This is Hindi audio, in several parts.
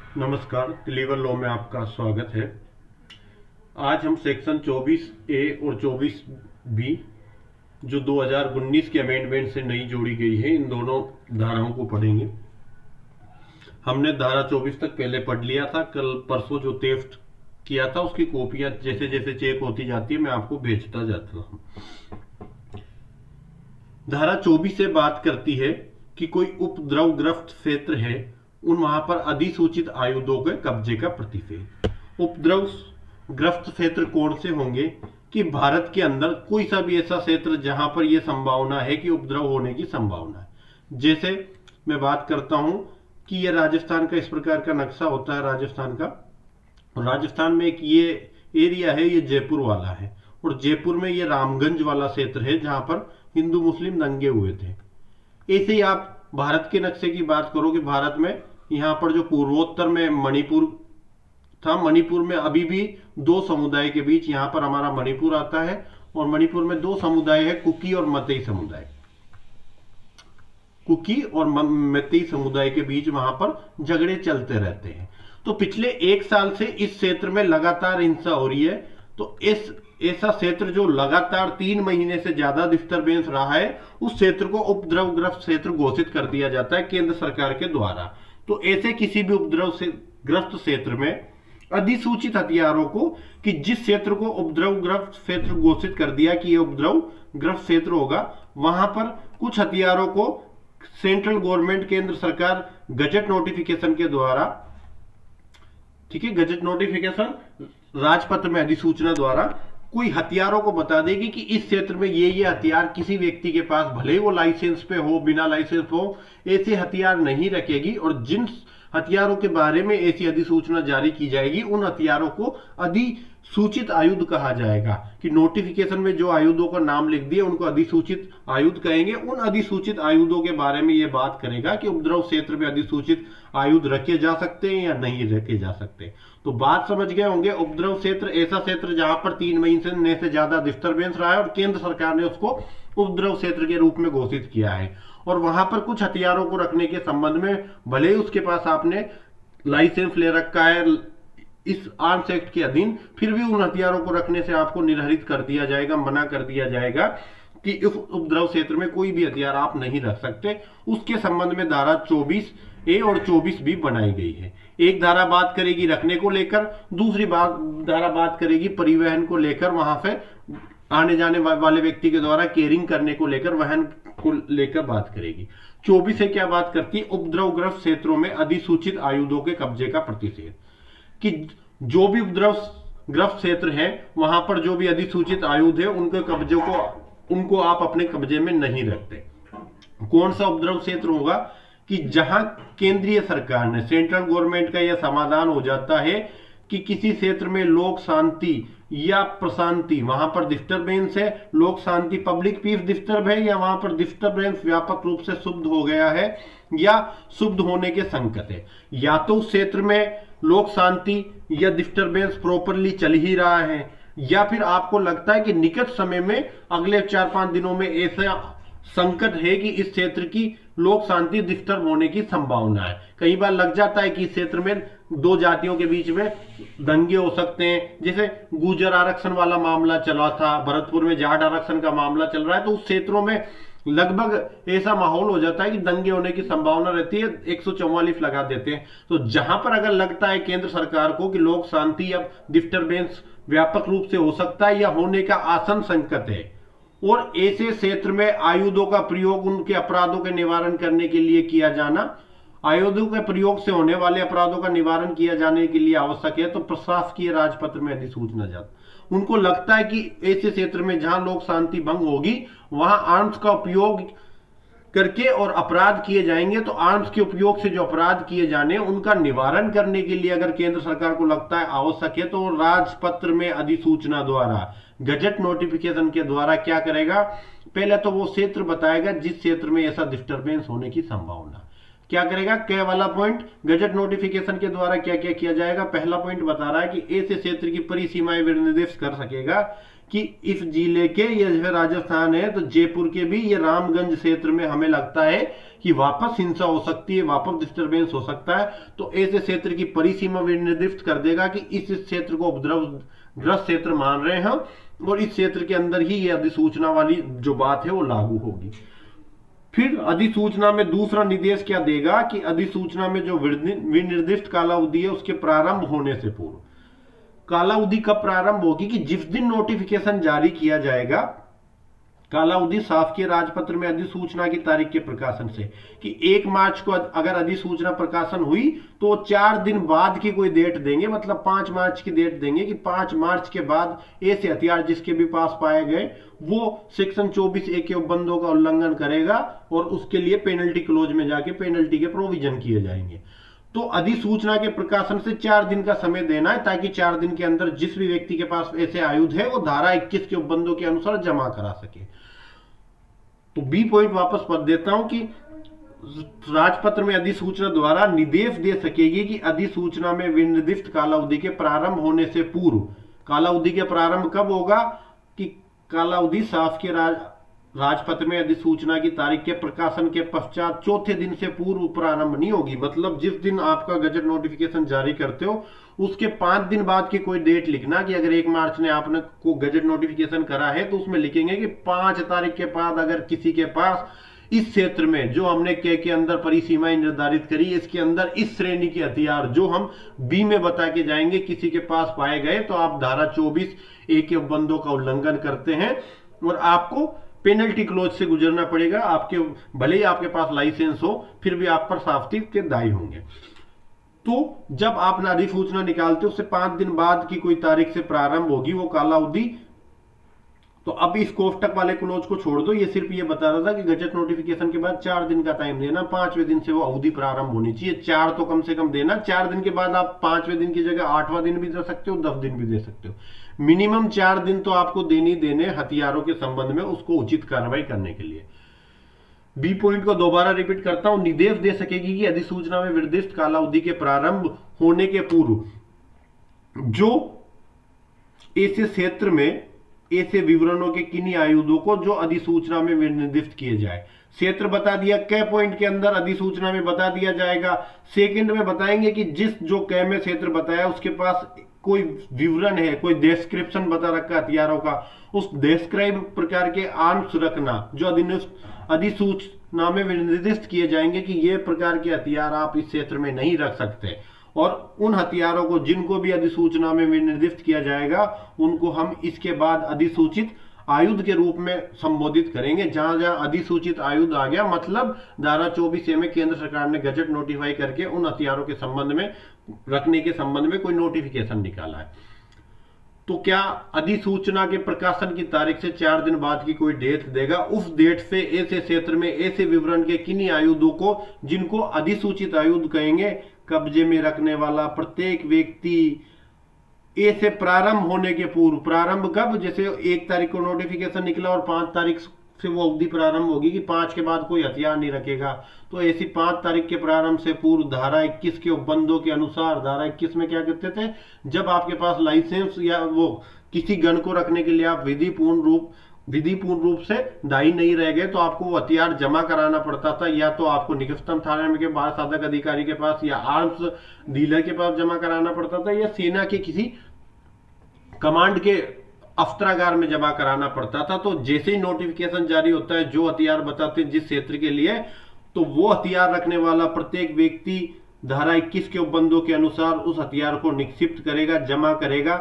नमस्कार, लीवर लॉ में आपका स्वागत है। आज हम सेक्शन 24A और 24B जो 2019 के अमेंडमेंट से नई जोड़ी गई है, इन दोनों धाराओं को पढ़ेंगे। हमने धारा 24 तक पहले पढ़ लिया था। कल परसों जो थेफ्ट किया था उसकी कॉपियां जैसे जैसे चेक होती जाती है मैं आपको भेजता जाता हूँ। धारा 24 से बात करती है कि कोई उपद्रवग्रस्त क्षेत्र है उन वहां पर अधिसूचित आयुधों के कब्जे का प्रतिषेध। उपद्रवग्रस्त क्षेत्र कौन से होंगे कि भारत के अंदर कोई सा भी ऐसा क्षेत्र जहां पर यह संभावना है कि उपद्रव होने की संभावना है। जैसे मैं बात करता हूं कि यह राजस्थान का इस प्रकार का नक्शा होता है। राजस्थान का, राजस्थान में एक ये एरिया है, ये जयपुर वाला है, और जयपुर में ये रामगंज वाला क्षेत्र है जहां पर हिंदू मुस्लिम दंगे हुए थे। ऐसे ही आप भारत के नक्शे की बात करो कि भारत में यहाँ पर जो पूर्वोत्तर में मणिपुर था, मणिपुर में अभी भी दो समुदाय के बीच यहाँ पर हमारा मणिपुर आता है, और मणिपुर में दो समुदाय है, कुकी और मतई समुदाय। कुकी और मतई समुदाय के बीच वहां पर झगड़े चलते रहते हैं। तो पिछले एक साल से इस क्षेत्र में लगातार हिंसा हो रही है। तो इस ऐसा क्षेत्र जो लगातार 3 महीने से ज्यादा डिस्टर्बेंस रहा है, उस क्षेत्र को उपद्रवग्रस्त क्षेत्र घोषित कर दिया जाता है केंद्र सरकार के द्वारा। तो ऐसे किसी भी उपद्रवग्रस्त क्षेत्र में अधिसूचित हथियारों को, कि जिस क्षेत्र को उपद्रवग्रस्त क्षेत्र घोषित कर दिया कि यह उपद्रवग्रस्त क्षेत्र होगा, वहां पर कुछ हथियारों को सेंट्रल गवर्नमेंट, केंद्र सरकार गजट नोटिफिकेशन के द्वारा, ठीक है, गजट नोटिफिकेशन राजपत्र में अधिसूचना द्वारा कोई हथियारों को बता देगी कि इस क्षेत्र में ये हथियार किसी व्यक्ति के पास, भले ही वो लाइसेंस पे हो बिना लाइसेंस हो, ऐसे हथियार नहीं रखेगी। और जिन हथियारों के बारे में ऐसी अधिसूचना जारी की जाएगी उन हथियारों को अधिसूचित आयुध कहा जाएगा। कि नोटिफिकेशन में जो आयुधों का नाम लिख दिए उनको अधिसूचित आयुध कहेंगे। उन अधिसूचित आयुधों के बारे में यह बात करेगा कि उपद्रव क्षेत्र में अधिसूचित आयुध रखे जा सकते हैं या नहीं रखे जा सकते। तो बात समझ गए होंगे। उपद्रव क्षेत्र ऐसा क्षेत्र जहां पर 3 महीने से ज्यादा डिस्टर्बेंस रहा है और केंद्र सरकार ने उसको उपद्रव क्षेत्र के रूप में घोषित किया है। और वहां पर कुछ हथियारों को रखने के संबंध में, भले ही उसके पास आपने लाइसेंस ले रखा है इस आर्म्स एक्ट के अधीन, फिर भी उन हथियारों को रखने से आपको निर्धारित कर दिया जाएगा, मना कर दिया जाएगा कि इस उपद्रव क्षेत्र में कोई भी हथियार आप नहीं रख सकते। उसके संबंध में धारा 24A और 24B बनाई गई है। एक धारा बात करेगी रखने को लेकर, दूसरी धारा बात करेगी परिवहन को लेकर, वहां से आने जाने वाले व्यक्ति के द्वारा केयरिंग करने को लेकर, वहन को लेकर बात करेगी। 24 से क्या बात करती है? उपद्रवग्रस्त क्षेत्रों में अधिसूचित आयुधों के कब्जे का प्रतिषेध। कि जो भी उपद्रवग्रस्त क्षेत्र है वहां पर जो भी अधिसूचित आयुध है उनके कब्जे को, उनको आप अपने कब्जे में नहीं रखते। कौन सा उपद्रव क्षेत्र होगा? कि जहां केंद्रीय सरकार ने, सेंट्रल गवर्नमेंट का यह समाधान हो जाता है कि किसी क्षेत्र में लोक शांति या प्रशांति, वहां पर डिस्टर्बेंस है, लोक शांति पब्लिक पीस डिस्टर्ब है, या वहां पर डिस्टर्बेंस व्यापक रूप से शुद्ध हो गया है या शुद्ध होने के संकेत है। या तो उस क्षेत्र में लोक शांति या डिस्टर्बेंस प्रॉपरली चल ही रहा है, या फिर आपको लगता है कि निकट समय में अगले 4-5 दिनों में ऐसा संकट है कि इस क्षेत्र की लोक शांति डिस्टर्ब होने की संभावना है। कई बार लग जाता है कि इस क्षेत्र में दो जातियों के बीच में दंगे हो सकते हैं। जैसे गुर्जर आरक्षण वाला मामला चला था, भरतपुर में जाट आरक्षण का मामला चल रहा है, तो उस क्षेत्रों में लगभग ऐसा माहौल हो जाता है कि दंगे होने की संभावना रहती है, 144 लगा देते हैं। तो जहां पर अगर लगता है केंद्र सरकार को कि लोक शांति या डिस्टर्बेंस व्यापक रूप से हो सकता है या होने का आसन संकट है, और ऐसे क्षेत्र में आयुधों का प्रयोग उनके अपराधों के निवारण करने के लिए किया जाना, आयुधों के प्रयोग से होने वाले अपराधों का निवारण किया जाने के लिए आवश्यक है, तो प्रशासकीय राजपत्र में अधिसूचना जाता। उनको लगता है कि ऐसे क्षेत्र में जहां लोक शांति भंग होगी वहां आर्म्स का उपयोग करके और अपराध किए जाएंगे, तो आर्म्स के उपयोग से जो अपराध किए जाने उनका निवारण करने के लिए अगर केंद्र सरकार को लगता है आवश्यक है, तो राजपत्र में अधिसूचना द्वारा, गजट नोटिफिकेशन के द्वारा क्या करेगा? पहले तो वो क्षेत्र बताएगा जिस क्षेत्र में ऐसा डिस्टर्बेंस होने की संभावना। क्या करेगा? कै वाला पॉइंट, गजट नोटिफिकेशन के द्वारा क्या क्या किया जाएगा। पहला पॉइंट बता रहा है कि ऐसे क्षेत्र की परिसीमाएं निर्देश कर सकेगा कि इस जिले के, ये जैसे राजस्थान है तो जयपुर के भी ये रामगंज क्षेत्र में हमें लगता है कि वापस हिंसा हो सकती है, वापस डिस्टरबेंस हो सकता है। तो ऐसे क्षेत्र की परिसीमा निर्दिष्ट कर देगा कि इस क्षेत्र को उपद्रवग्रस्त क्षेत्र मान रहे हैं और इस क्षेत्र के अंदर ही ये अधिसूचना वाली जो बात है वो लागू होगी। फिर अधिसूचना में दूसरा निर्देश क्या देगा कि अधिसूचना में जो विनिर्दिष्ट कालावधि है उसके प्रारंभ होने से पूर्व, कालावधि कब प्रारंभ होगी कि जिस दिन नोटिफिकेशन जारी किया जाएगा, कालावधि शासकीय राजपत्र में अधिसूचना की तारीख के प्रकाशन से, कि 1 मार्च को अगर अधिसूचना प्रकाशन हुई तो 4 दिन बाद की कोई डेट देंगे, मतलब 5 मार्च की डेट देंगे कि 5 मार्च के बाद ऐसे हथियार जिसके भी पास पाए गए वो सेक्शन 24A के उपबंधों का उल्लंघन करेगा और उसके लिए पेनल्टी क्लोज में जाके पेनल्टी के प्रोविजन किए जाएंगे। तो अधिसूचना के प्रकाशन से 4 दिन का समय देना है ताकि 4 दिन के अंदर जिस भी व्यक्ति के पास ऐसे आयुध है वो धारा 21 के उपबंधों के अनुसार जमा करा सके। तो बी पॉइंट वापस पढ़ देता हूं कि राजपत्र में अधिसूचना द्वारा निर्देश दे सकेगी कि अधिसूचना में विनिर्दिष्ट कालावधि के प्रारंभ होने से पूर्व, कालावधि के प्रारंभ कब होगा कि कालावधि शासकीय राजपत्र में अधिसूचना की तारीख के प्रकाशन के पश्चात चौथे दिन से पूर्व प्रारंभ नहीं होगी। मतलब जिस दिन आपका गजट नोटिफिकेशन जारी करते हो उसके 5 दिन बाद की कोई डेट लिखना कि अगर 1 मार्च ने आपने को गजट नोटिफिकेशन करा है तो उसमें लिखेंगे कि 5 तारीख के बाद अगर किसी के पास इस क्षेत्र में जो हमने के अंदर परिसीमाएं निर्धारित करी, इसके अंदर इस श्रेणी के हथियार जो हम बी में बता के जाएंगे किसी के पास पाए गए तो आप धारा 24A के उपबंधों का उल्लंघन करते हैं और आपको पेनल्टी क्लोज से गुजरना पड़ेगा। आपके भले ही आपके पास लाइसेंस हो फिर भी आप पर शास्ति के दायी होंगे। तो जब आप अधिसूचना निकालते हो उससे 5 दिन बाद की कोई तारीख से प्रारंभ होगी वो कालावधि। तो अब इस कोष्टक वाले क्लोज को छोड़ दो, ये सिर्फ ये बता रहा था कि गजट नोटिफिकेशन के बाद 4 दिन का टाइम देना, 5वें दिन से वो अवधि प्रारंभ होनी चाहिए। 4 तो कम से कम देना। 4 दिन के बाद आप 5वें दिन की जगह 8वां दिन भी दे सकते हो, 10 दिन भी दे सकते हो। मिनिमम 4 दिन तो आपको देने हथियारों के संबंध में उसको उचित कार्रवाई करने के लिए। बी पॉइंट को दोबारा रिपीट करता हूं, निर्देश दे सकेगी कि अधिसूचना में निर्दिष्ट कालावधि के प्रारंभ होने के पूर्व जो ऐसे क्षेत्र में ऐसे विवरणों के किन्हीं आयुधों को जो अधिसूचना में निर्दिष्ट किए जाए। क्षेत्र बता दिया, कै पॉइंट के अंदर अधिसूचना में बता दिया जाएगा। सेकंड में बताएंगे कि जिस जो कै में क्षेत्र बताया उसके पास कोई विवरण है, कोई डिस्क्रिप्शन बता रखा हथियारों का, उस डिस्क्राइब प्रकार के आर्म्स रखना जो अधिसूचना में निर्दिष्ट किए जाएंगे कि ये प्रकार के हथियार आप इस क्षेत्र में नहीं रख सकते। और उन हथियारों को जिनको भी अधिसूचना में निर्दिष्ट किया जाएगा उनको हम इसके बाद अधिसूचित आयुध के रूप में संबोधित करेंगे। जहां जहां अधिसूचित आयुध आ गया मतलब धारा 24A में केंद्र सरकार ने गजट नोटिफाई करके उन हथियारों के संबंध में रखने के संबंध में कोई नोटिफिकेशन निकाला है। तो क्या अधिसूचना के प्रकाशन की तारीख से 4 दिन बाद की कोई डेट देगा, उस डेट से ऐसे क्षेत्र में ऐसे विवरण के किन्हीं आयुधों को जिनको अधिसूचित आयुध कहेंगे कब्जे में रखने वाला प्रत्येक व्यक्ति ऐसे प्रारंभ होने के पूर्व, प्रारंभ कब, जैसे 1 तारीख को नोटिफिकेशन निकला और 5 तारीख से वो अवधि प्रारंभ होगी कि 5 के बाद कोई हथियार नहीं रखेगा, तो ऐसी 5 तारीख के प्रारंभ से पूर्व धारा 21 के उपबंधों के अनुसार, धारा 21 में क्या कहते थे, जब आपके पास लाइसेंस या वो किसी गन को रखने के लिए आप विधिपूर्ण रूप से दायी नहीं रह गए तो आपको वो हथियार जमा कराना पड़ता था, या तो आपको निकटतम थाने के बाल साधक अधिकारी के पास या आर्म्स डीलर के पास जमा कराना पड़ता था, या सेना के किसी कमांड के अस्त्रागार में जमा कराना पड़ता था। तो जैसे ही नोटिफिकेशन जारी होता है जो हथियार बताते हैं जिस क्षेत्र के लिए, तो वो हथियार रखने वाला प्रत्येक व्यक्ति धारा 21 के उपबंधों के अनुसार उस हथियार को निक्षिप्त करेगा, जमा करेगा।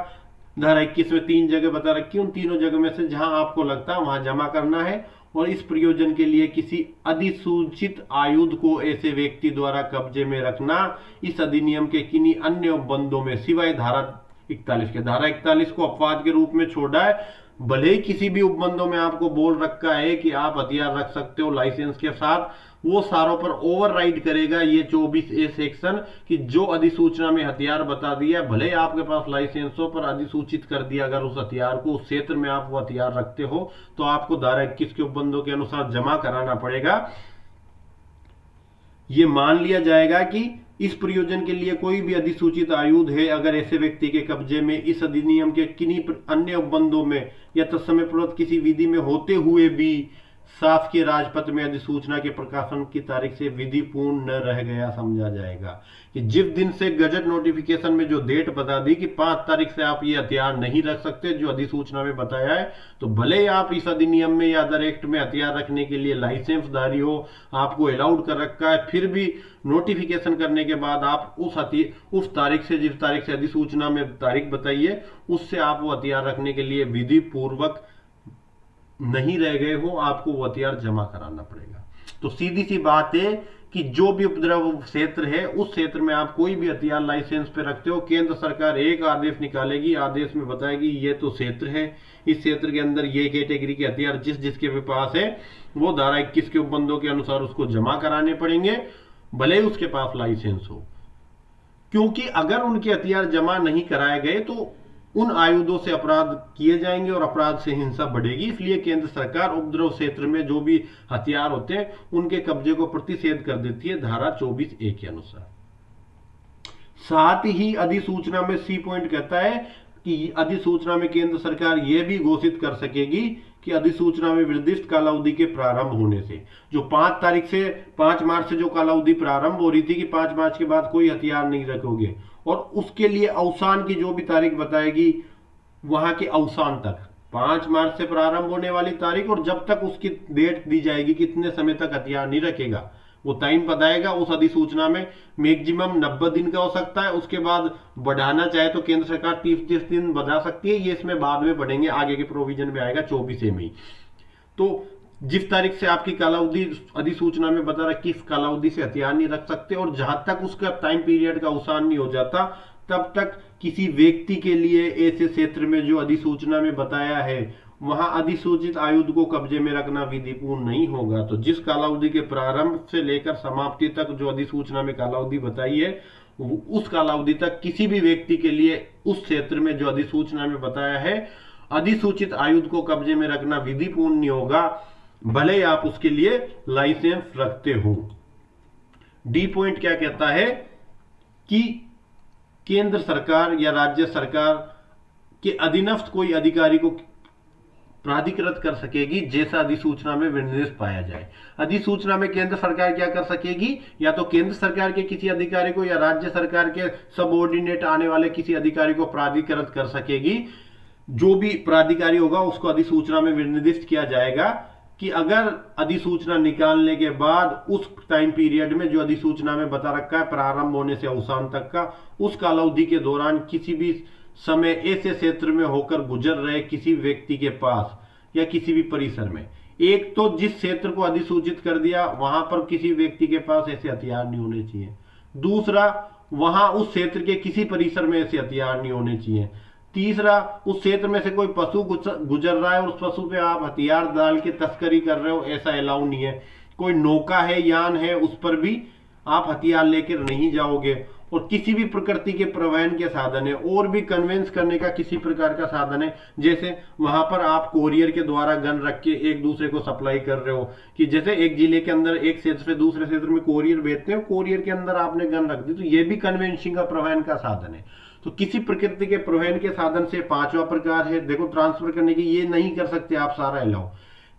धारा 21 में 3 जगह बता रखी, उन तीनों जगह में से जहां आपको लगता है वहां जमा करना है। और इस प्रयोजन के लिए किसी अधिसूचित आयुध को ऐसे व्यक्ति द्वारा कब्जे में रखना इस अधिनियम के किन्हीं अन्य उपबंधों में सिवाय धारा 41 के, धारा 41 को अपवाद के रूप में छोड़ा है। भले ही किसी भी उपबंधों में आपको बोल रखा है कि आप हथियार रख सकते हो लाइसेंस के साथ, वो सारों पर ओवरराइड करेगा ये 24A सेक्शन कि जो अधिसूचना में हथियार बता दिया, भले ही आपके पास लाइसेंस हो पर अधिसूचित कर दिया अगर उस हथियार को, उस क्षेत्र में आप वो हथियार रखते हो तो आपको धारा 21 के उपबंधों के अनुसार जमा कराना पड़ेगा। ये मान लिया जाएगा कि इस प्रयोजन के लिए कोई भी अधिसूचित आयुध है अगर ऐसे व्यक्ति के कब्जे में इस अधिनियम के किन्हीं अन्य उपबंधों में या तत्समय पूर्वक किसी विधि में होते हुए भी शासकीय राजपत्र में अधिसूचना के प्रकाशन की तारीख से विधि पूर्ण न रह गया समझा जाएगा। कि जिस दिन से गजट नोटिफिकेशन में जो डेट बता दी कि 5 तारीख से आप ये हथियार नहीं रख सकते जो अधिसूचना में बताया है, तो भले ही आप इस अधिनियम में या अदर एक्ट में हथियार रखने के लिए लाइसेंसधारी हो, आपको अलाउड कर रखा है, फिर भी नोटिफिकेशन करने के बाद आप उस तारीख से, जिस तारीख से अधिसूचना में तारीख बताइए, उससे आप वो हथियार रखने के लिए विधि पूर्वक नहीं रह गए हो, आपको वो हथियार जमा कराना पड़ेगा। तो सीधी सी बात है कि जो भी उपद्रव क्षेत्र है उस क्षेत्र में आप कोई भी हथियार लाइसेंस पे रखते हो, केंद्र सरकार एक आदेश निकालेगी, आदेश में बताएगी ये तो क्षेत्र है, इस क्षेत्र के अंदर ये कैटेगरी के हथियार जिसके भी पास है वो धारा 21 के उपबंधों के अनुसार उसको जमा कराने पड़ेंगे, भले ही उसके पास लाइसेंस हो। क्योंकि अगर उनके हथियार जमा नहीं कराए गए तो उन आयुधों से अपराध किए जाएंगे और अपराध से हिंसा बढ़ेगी। इसलिए केंद्र सरकार उपद्रव क्षेत्र में जो भी हथियार होते हैं उनके कब्जे को प्रतिषेध कर देती है धारा 24A के अनुसार। साथ ही अधिसूचना में सी पॉइंट कहता है कि अधिसूचना में केंद्र सरकार यह भी घोषित कर सकेगी कि अधिसूचना में निर्दिष्ट कालावधि के प्रारंभ होने से, जो 5 मार्च से जो कालावधि प्रारंभ हो रही थी कि 5 मार्च के बाद कोई हथियार नहीं रखोगे, और उसके लिए अवसान की जो भी तारीख बताएगी वहां के अवसान तक, 5 मार्च से प्रारंभ होने वाली तारीख और जब तक उसकी डेट दी जाएगी कितने समय तक हथियार नहीं रखेगा वो टाइम बताएगा। उस अधिसूचना में मैक्सिमम 90 दिन का हो सकता है, उसके बाद बढ़ाना चाहे तो केंद्र सरकार 30 दिन बढ़ा सकती है। ये इसमें बाद में बढ़ेंगे, आगे के प्रोविजन में आएगा 24 में। तो जिस तारीख से आपकी कालावधि अधिसूचना में बता रहा किस कालावधि से हथियार नहीं रख सकते, और जहां तक उसका टाइम पीरियड का अवसान नहीं हो जाता तब तक किसी व्यक्ति के लिए ऐसे क्षेत्र में जो अधिसूचना में बताया है वहां अधिसूचित आयुध को कब्जे में रखना विधिपूर्ण नहीं होगा। तो जिस कालावधि के प्रारंभ से लेकर समाप्ति तक जो अधिसूचना में कालावधि बताई है उस कालावधि तक किसी भी व्यक्ति के लिए उस क्षेत्र में जो अधिसूचना में बताया है अधिसूचित आयुध को कब्जे में रखना विधिपूर्ण नहीं होगा, भले ही आप उसके लिए लाइसेंस रखते हो। डी पॉइंट क्या कहता है कि केंद्र सरकार या राज्य सरकार के अधीनस्थ कोई अधिकारी को प्राधिकृत कर सकेगी जैसा अधिसूचना में विनिर्देश पाया जाए। अधिसूचना में केंद्र सरकार क्या कर सकेगी, या तो केंद्र सरकार के किसी अधिकारी को या राज्य सरकार के सबऑर्डिनेट आने वाले किसी अधिकारी को प्राधिकृत कर सकेगी। जो भी प्राधिकारी होगा उसको अधिसूचना में निर्दिष्ट किया जाएगा कि अगर अधिसूचना निकालने के बाद उस टाइम पीरियड में जो अधिसूचना में बता रखा है प्रारंभ होने से अवसान तक का, उस कालावधि के दौरान किसी भी समय ऐसे क्षेत्र में होकर गुजर रहे किसी व्यक्ति के पास या किसी भी परिसर में, एक तो जिस क्षेत्र को अधिसूचित कर दिया वहां पर किसी व्यक्ति के पास ऐसे हथियार नहीं होने चाहिए, दूसरा वहां उस क्षेत्र के किसी परिसर में ऐसे हथियार नहीं होने चाहिए, तीसरा उस क्षेत्र में से कोई पशु गुजर रहा है और उस पशु पे आप हथियार डाल के तस्करी कर रहे हो, ऐसा अलाउ नहीं है। कोई नौका है, यान है, उस पर भी आप हथियार लेकर नहीं जाओगे, और किसी भी प्रकृति के परिवहन के साधन है और भी कन्वेंस करने का किसी प्रकार का साधन है, जैसे वहां पर आप कोरियर के द्वारा गन रख के एक दूसरे को सप्लाई कर रहे हो, कि जैसे एक जिले के अंदर एक क्षेत्र से दूसरे क्षेत्र में कोरियर भेजते हो, कोरियर के अंदर आपने गन रख दी, तो ये भी कन्वेंसिंग का परिवहन का साधन है। तो किसी प्रकृति के परिवहन के साधन से पांचवा प्रकार है, देखो ट्रांसफर करने की, ये नहीं कर सकते आप सारा अलाउ,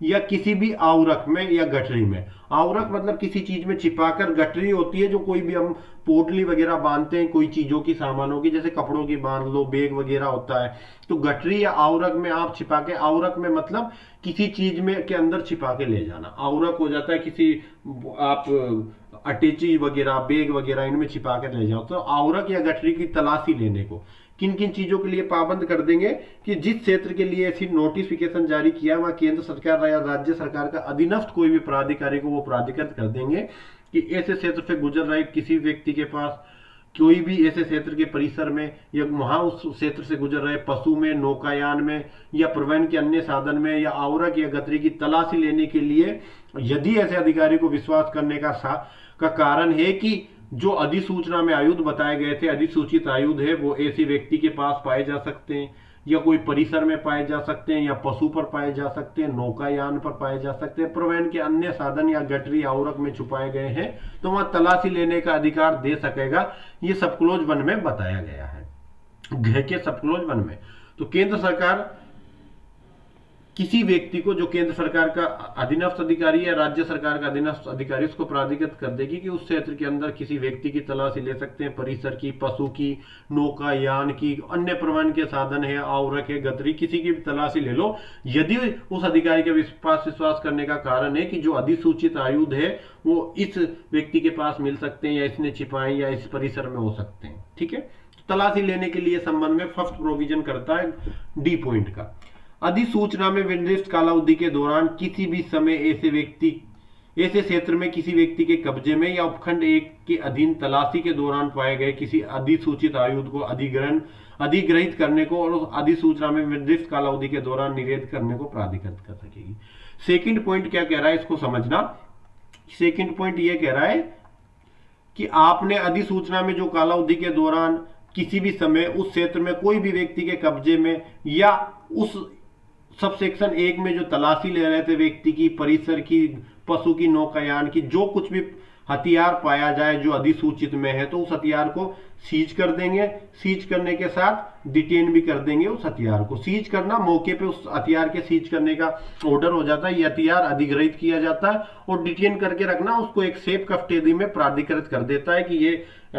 या किसी भी आवरक में या गठरी में। आवरक मतलब किसी चीज में छिपाकर, गठरी होती है जो कोई भी हम पोटली वगैरह बांधते हैं कोई चीजों की, सामानों की, जैसे कपड़ों की बांध लो, बैग वगैरह होता है, तो गठरी या आवरक में आप छिपा के, आवरक में मतलब किसी चीज में के अंदर छिपा के ले जाना, आवरक हो जाता है किसी आप अटैची वगैरह, बैग वगैरह इनमें छिपा कर ले जाओ। तो आवरक या गठरी की तलाशी लेने को किन किन चीजों के लिए पाबंद कर देंगे कि जिस क्षेत्र के लिए ऐसी नोटिफिकेशन जारी किया वहां केंद्र सरकार या राज्य सरकार का अधीनस्थ कोई भी प्राधिकारी को वो प्राधिकृत कर देंगे कि ऐसे क्षेत्र से गुजर रहे किसी व्यक्ति के पास, कोई भी ऐसे क्षेत्र के परिसर में या वहां उस क्षेत्र से गुजर रहे पशु में, नौकायान में या परिवहन के अन्य साधन में या आवरक या गठरी की तलाशी लेने के लिए यदि ऐसे अधिकारी को विश्वास करने का कारण है कि जो अधिसूचना में आयुध बताए गए थे अधिसूचित आयुध है वो ऐसे व्यक्ति के पास पाए जा सकते हैं, या कोई परिसर में पाए जा सकते हैं, या पशु पर पाए जा सकते हैं, नौकायान पर पाए जा सकते हैं, परिवहन के अन्य साधन या गठरी आवरक में छुपाए गए हैं, तो वहां तलाशी लेने का अधिकार दे सकेगा। ये सब क्लोज 1 में बताया गया है, घ के सब क्लोज 1 में। तो केंद्र सरकार किसी व्यक्ति को, जो केंद्र सरकार का अधीनस्थ अधिकारी या राज्य सरकार का अधीनस्थ अधिकारी, उसको प्राधिकृत कर देगी कि उस क्षेत्र के अंदर किसी व्यक्ति की तलाशी ले सकते हैं, परिसर की, पशु की, नौकायान की, अन्य परिवहन के साधन है, आवरक है, गतरी, किसी की भी तलाशी ले लो, यदि उस अधिकारी के विश्वास करने का कारण है कि जो अधिसूचित आयुध है वो इस व्यक्ति के पास मिल सकते हैं, या इसने छिपाए, या इस परिसर में हो सकते हैं। ठीक है, तलाशी लेने के लिए संबंध में फर्स्ट प्रोविजन करता है डी पॉइंट का, अधिसूचना में निर्दिष्ट कालावधि के दौरान किसी भी समय ऐसे क्षेत्र में किसी व्यक्ति के कब्जे में या उपखंड 1 के अधीन तलाशी के दौरान पाए गए किसी अधिसूचित आयुध को अधिग्रहित करने को और उस अधिसूचना में निर्दिष्ट कालावधि के दौरान निषेध करने को प्राधिकृत कर सकेगी। सेकंड पॉइंट क्या कह रहा है, इसको समझना। सेकंड पॉइंट ये कह रहा है कि आपने अधिसूचना में जो कालावधि के दौरान किसी भी समय उस क्षेत्र में कोई भी व्यक्ति के कब्जे में या उस सब सेक्शन 1 में जो तलाशी ले रहे थे व्यक्ति की, परिसर की, पशु की, नौकायान की, जो कुछ भी हथियार पाया जाए जो अधिसूचित में है, तो उस हथियार को सीज कर देंगे। सीज करने के साथ डिटेन भी कर देंगे उस हथियार को। सीज करना, मौके पे उस हथियार के सीज करने का ऑर्डर हो जाता है, ये हथियार अधिग्रहित किया जाता है, और डिटेन करके रखना, उसको एक सेफ कस्टडी में प्राधिकृत कर देता है कि ये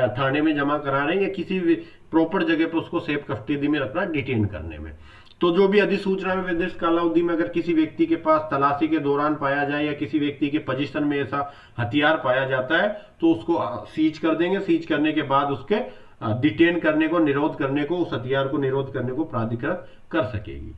थाने में जमा करा रहे हैं, या किसी भी प्रॉपर जगह पर उसको सेफ कस्टडी में रखना, डिटेन करने में। तो जो भी अधिसूचना में निर्दिष्ट कालावधि में अगर किसी व्यक्ति के पास तलाशी के दौरान पाया जाए या किसी व्यक्ति के पोजीशन में ऐसा हथियार पाया जाता है, तो उसको सीज कर देंगे। सीज करने के बाद उसके डिटेन करने को, निरोध करने को, उस हथियार को निरोध करने को प्राधिकृत कर सकेगी।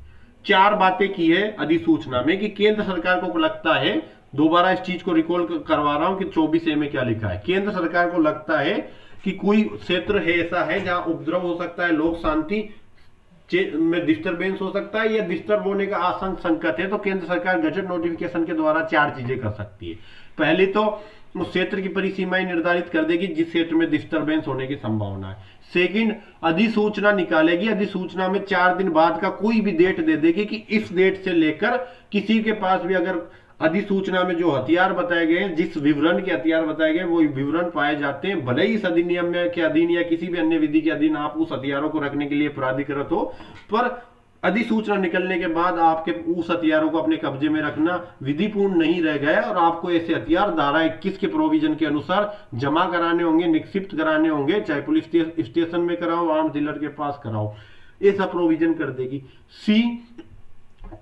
4 बातें की है अधिसूचना में कि केंद्र सरकार को लगता है, दोबारा इस चीज को रिकॉल करवा रहा हूं कि 24A में क्या लिखा है। केंद्र सरकार को लगता है कि कोई क्षेत्र है ऐसा है जहां उपद्रव हो सकता है, लोक शांति में डिस्टरबेंस हो सकता है या डिस्टर्ब होने का आशंक संकट है, तो केंद्र सरकार गजट नोटिफिकेशन के द्वारा 4 चीजें कर सकती है। पहली तो उस क्षेत्र की परिसीमाएं निर्धारित कर देगी जिस क्षेत्र में डिस्टरबेंस होने की संभावना है। सेकंड, अधिसूचना निकालेगी। अधिसूचना में 4 दिन बाद का कोई भी डेट दे देगी कि इस डेट से लेकर किसी के पास भी अगर अधिसूचना में जो हथियार बताए गए हैं, जिस विवरण के हथियार बताए गए वो विवरण पाए जाते हैं, भले ही इस अधिनियम के अधीन या किसी भी अन्य विधि के अधीन आप उस हथियारों को रखने के लिए प्राधिकृत हो, पर अधिसूचना निकलने के बाद आपके उस हथियारों को अपने कब्जे में रखना विधिपूर्ण नहीं रह गया, और आपको ऐसे हथियार धारा 21 के प्रोविजन के अनुसार जमा कराने होंगे, निक्षिप्त कराने होंगे, चाहे पुलिस स्टेशन में कराओ, आर्म्स डीलर के पास कराओ, ऐसा प्रोविजन कर देगी। सी,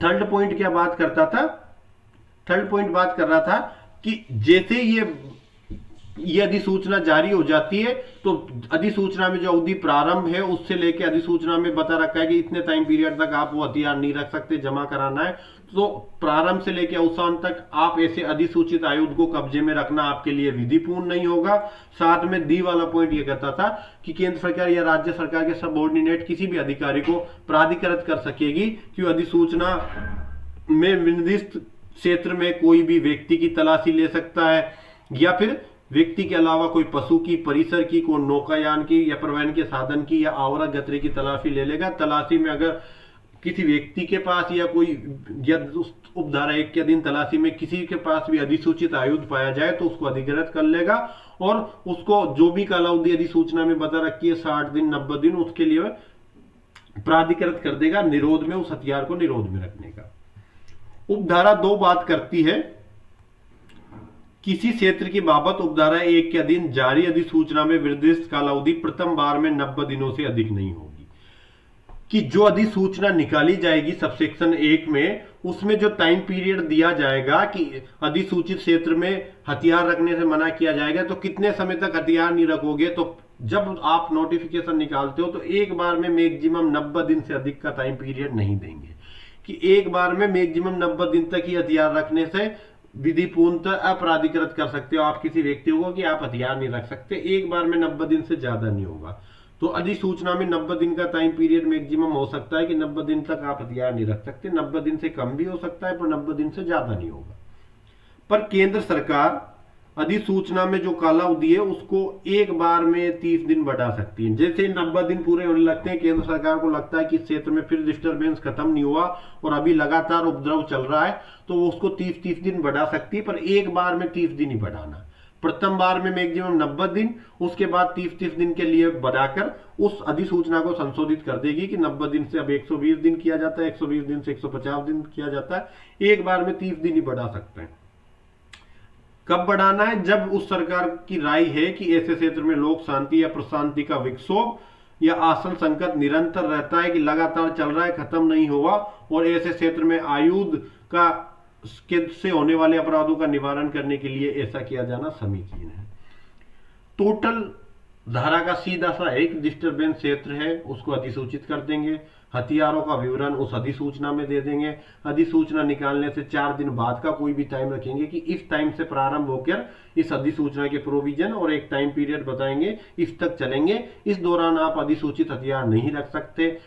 थर्ड पॉइंट क्या बात करता था? थर्ड पॉइंट बात कर रहा था कि जैसे ये अधिसूचना जारी हो जाती है, तो अधिसूचना में जो अवधि प्रारंभ है उससे लेकर अधिसूचना में बता रखा है कि इतने टाइम पीरियड तक आप वो हथियार नहीं रख सकते, जमा कराना है, तो प्रारंभ से लेकर अवसान तक आप ऐसे अधिसूचित आयुध को कब्जे में रखना आपके लिए विधिपूर्ण नहीं होगा। साथ में डी वाला पॉइंट ये कहता था कि केंद्र सरकार या राज्य सरकार के सबऑर्डिनेट किसी भी अधिकारी को प्राधिकृत कर सकेगी कि अधिसूचना में निर्दिष्ट क्षेत्र में कोई भी व्यक्ति की तलाशी ले सकता है, या फिर व्यक्ति के अलावा कोई पशु की, परिसर की, कोई नौकायान की या परिवहन के साधन की या आवरक गतरे की तलाशी ले लेगा। तलाशी में अगर किसी व्यक्ति के पास या कोई उपधारा 1 के अधीन तलाशी में किसी के पास भी अधिसूचित आयुध पाया जाए तो उसको अधिग्रहित कर लेगा, और उसको जो भी कालावधि अधिसूचना में बता रखी है 60 दिन 90 दिन, उसके लिए प्राधिकृत कर देगा निरोध में, उस हथियार को निरोध में रखने का। उपधारा 2 बात करती है किसी क्षेत्र की बाबत उपधारा 1 के अधीन जारी अधिसूचना में निर्दिष्ट कालावधि प्रथम बार में 90 दिनों से अधिक नहीं होगी। कि जो अधिसूचना निकाली जाएगी सबसेक्शन 1 में, उसमें जो टाइम पीरियड दिया जाएगा कि अधिसूचित क्षेत्र में हथियार रखने से मना किया जाएगा, तो कितने समय तक हथियार नहीं रखोगे, तो जब आप नोटिफिकेशन निकालते हो तो एक बार में मैक्सिमम 90 दिन से अधिक का टाइम पीरियड नहीं देंगे, कि एक बार में मैक्सिमम 90 दिन तक ही हथियार रखने से विधिपूर्णतः अपराधिकृत कर सकते हो आप किसी व्यक्ति को कि आप हथियार नहीं रख सकते, एक बार में 90 दिन से ज्यादा नहीं होगा। तो अधिसूचना में 90 दिन का टाइम पीरियड मैक्सिमम हो सकता है कि 90 दिन तक आप हथियार नहीं रख सकते, 90 दिन से कम भी हो सकता है पर 90 दिन से ज्यादा नहीं होगा। पर केंद्र सरकार अधिसूचना में जो कालावधि है उसको एक बार में 30 दिन बढ़ा सकती है। जैसे 90 दिन पूरे होने लगते हैं, केंद्र सरकार को लगता है कि इस क्षेत्र में फिर डिस्टर्बेंस खत्म नहीं हुआ और अभी लगातार उपद्रव चल रहा है, तो वो उसको 30 दिन बढ़ा सकती है, पर एक बार में 30 दिन ही बढ़ाना। प्रथम बार में मैक्सिमम 90 दिन, उसके बाद 30 दिन के लिए बढ़ाकर उस अधिसूचना को संशोधित कर देगी कि 90 दिन से अब 120 दिन किया जाता है, 120 दिन से 150 दिन किया जाता है, एक बार में 30 दिन ही बढ़ा सकते हैं। कब बढ़ाना है? जब उस सरकार की राय है कि ऐसे क्षेत्र में लोक शांति या प्रशांति का विक्षोभ या आसन संकट निरंतर रहता है, कि लगातार चल रहा है, खत्म नहीं हुआ, और ऐसे क्षेत्र में आयुध का से होने वाले अपराधों का निवारण करने के लिए ऐसा किया जाना समीचीन है। टोटल धारा का सीधा सा एक डिस्टर्बेंस क्षेत्र है, उसको अधिसूचित कर देंगे, हथियारों का विवरण उस अधिसूचना में दे देंगे, अधिसूचना निकालने से 4 दिन बाद का कोई भी टाइम रखेंगे कि इस टाइम से प्रारंभ होकर इस अधिसूचना के प्रोविजन, और एक टाइम पीरियड बताएंगे इस तक चलेंगे, इस दौरान आप अधिसूचित हथियार नहीं रख सकते।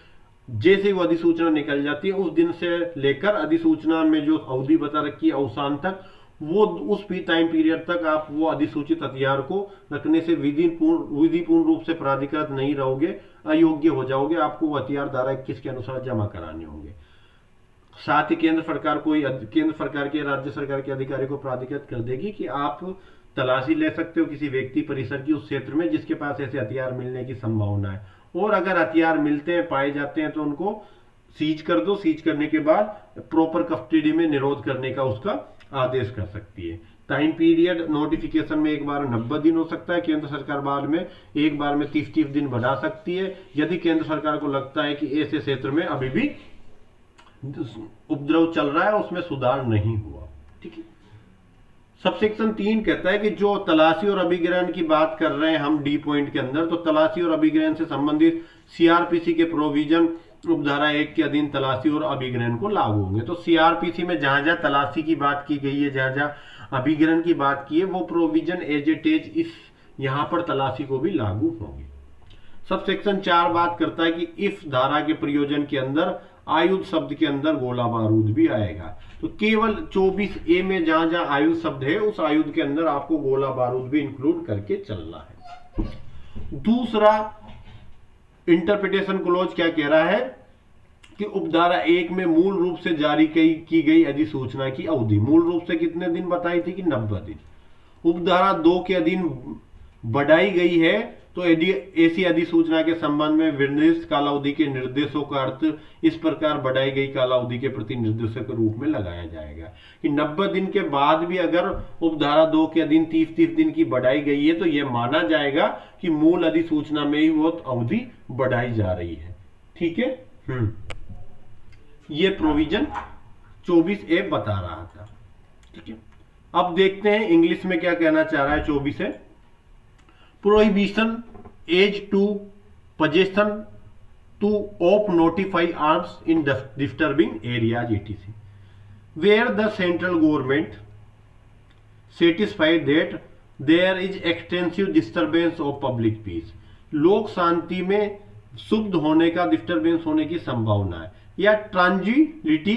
जैसे वो अधिसूचना निकल जाती है उस दिन से लेकर अधिसूचना में जो अवधि बता रखी है अवसान तक, वो उस भी टाइम पीरियड तक आप वो अधिसूचित हथियार को रखने से विधिपूर्ण रूप से प्राधिकृत नहीं रहोगे, अयोग्य हो जाओगे, आपको वो हथियार धारा 21 के अनुसार जमा कराने होंगे। साथ ही केंद्र सरकार के राज्य सरकार के अधिकारी को प्राधिकृत कर देगी कि आप तलाशी ले सकते हो किसी व्यक्ति परिसर की उस क्षेत्र में जिसके पास ऐसे हथियार मिलने की संभावना है, और अगर हथियार मिलते हैं, पाए जाते हैं, तो उनको सीज कर दो। सीज करने के बाद प्रॉपर कस्टडी में निरोध करने का उसका आदेश कर सकती है। टाइम पीरियड नोटिफिकेशन में एक बार 90 दिन हो सकता है, केंद्र सरकार बाद में एक बार में 30 दिन बढ़ा सकती है, यदि केंद्र सरकार को लगता है कि ऐसे क्षेत्र में अभी भी उपद्रव चल रहा है, उसमें सुधार नहीं हुआ। ठीक है। सबसेक्शन 3 कहता है कि जो तलाशी और अभिग्रहण की बात कर रहे हैं हम डी पॉइंट के अंदर, तो तलाशी और अभिग्रहण से संबंधित सीआरपीसी के प्रोविजन उपधारा 1 के अधीन तलाशी और अभिग्रहण को लागू होंगे। तो सीआरपीसी में जहां जहां तलाशी की बात की गई है, जहां जहां अभिग्रहण की बात की है, वो प्रोविजन एज इट इज इस यहां पर तलाशी को भी लागू होंगे। सबसेक्शन 4 बात करता है कि इस धारा के प्रयोजन के अंदर आयुध शब्द के अंदर गोला बारूद भी आएगा, तो केवल 24A में जहां जहां आयुध शब्द है उस आयुध के अंदर आपको गोला बारूद भी इंक्लूड करके चलना है। दूसरा इंटरप्रिटेशन क्लॉज क्या कह रहा है कि उपधारा 1 में मूल रूप से जारी की गई अधिसूचना की अवधि मूल रूप से कितने दिन बताई थी कि 90 दिन। उपधारा 2 के अधीन बढ़ाई गई है, तो ऐसी अधिसूचना के संबंध में विनिर्दिष्ट कालावधि के निर्देशों का अर्थ इस प्रकार बढ़ाई गई कालावधि के प्रति निर्देशों के रूप में लगाया जाएगा कि 90 दिन के बाद भी अगर उपधारा 2 के अधीन 30 दिन की बढ़ाई गई है, तो यह माना जाएगा कि मूल अधिसूचना में ही वो अवधि बढ़ाई जा रही है। ठीक है। ये प्रोविजन 24A बता रहा था। ठीक है। अब देखते हैं इंग्लिश में क्या कहना चाह रहा है 24 है। Prohibition as to possession to of notify arms in disturbing areas etc. where the central government satisfied that there is extensive disturbance of public peace, लोक शांति में शुद्ध होने का डिस्टर्बेंस होने की संभावना है, या ट्रांजिलिटी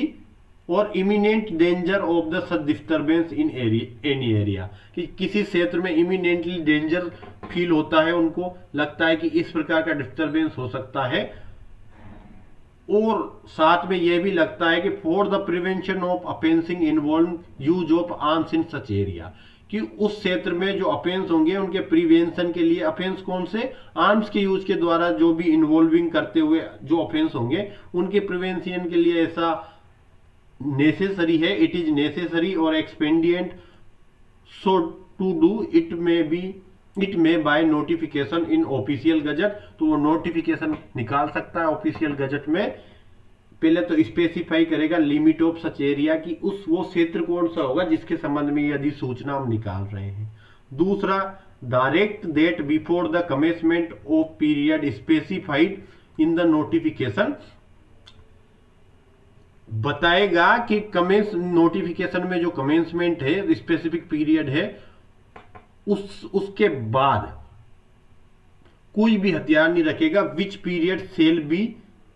और imminent danger of the such disturbance in any area, कि किसी क्षेत्र में इमिनेंटली डेंजर फील होता है, उनको लगता है कि इस प्रकार का डिस्टर्बेंस हो सकता है, और साथ में यह भी लगता है कि for the prevention of offences involve use of arms in such area, कि उस क्षेत्र में जो अफेंस होंगे उनके प्रिवेंशन के लिए, अफेंस कौन से, आर्म्स के यूज के द्वारा जो भी इन्वॉल्विंग करते हुए जो अफेंस होंगे उनके प्रिवेंशन के लिए ऐसा नेसेसरी है, इट इज नेसेसरी और expedient so to do it may by notification in official gazette, तो वो नोटिफिकेशन निकाल सकता है ऑफिशियल गजट में। पहले तो स्पेसिफाई करेगा लिमिट ऑफ सच एरिया की वो क्षेत्र कौन सा होगा जिसके संबंध में ये अधिसूचना हम निकाल रहे हैं। दूसरा, direct date before the commencement of period specified in the notification, बताएगा कि नोटिफिकेशन में जो कमेंसमेंट है, स्पेसिफिक पीरियड है, उसके बाद कोई भी हथियार नहीं रखेगा। Which period shall be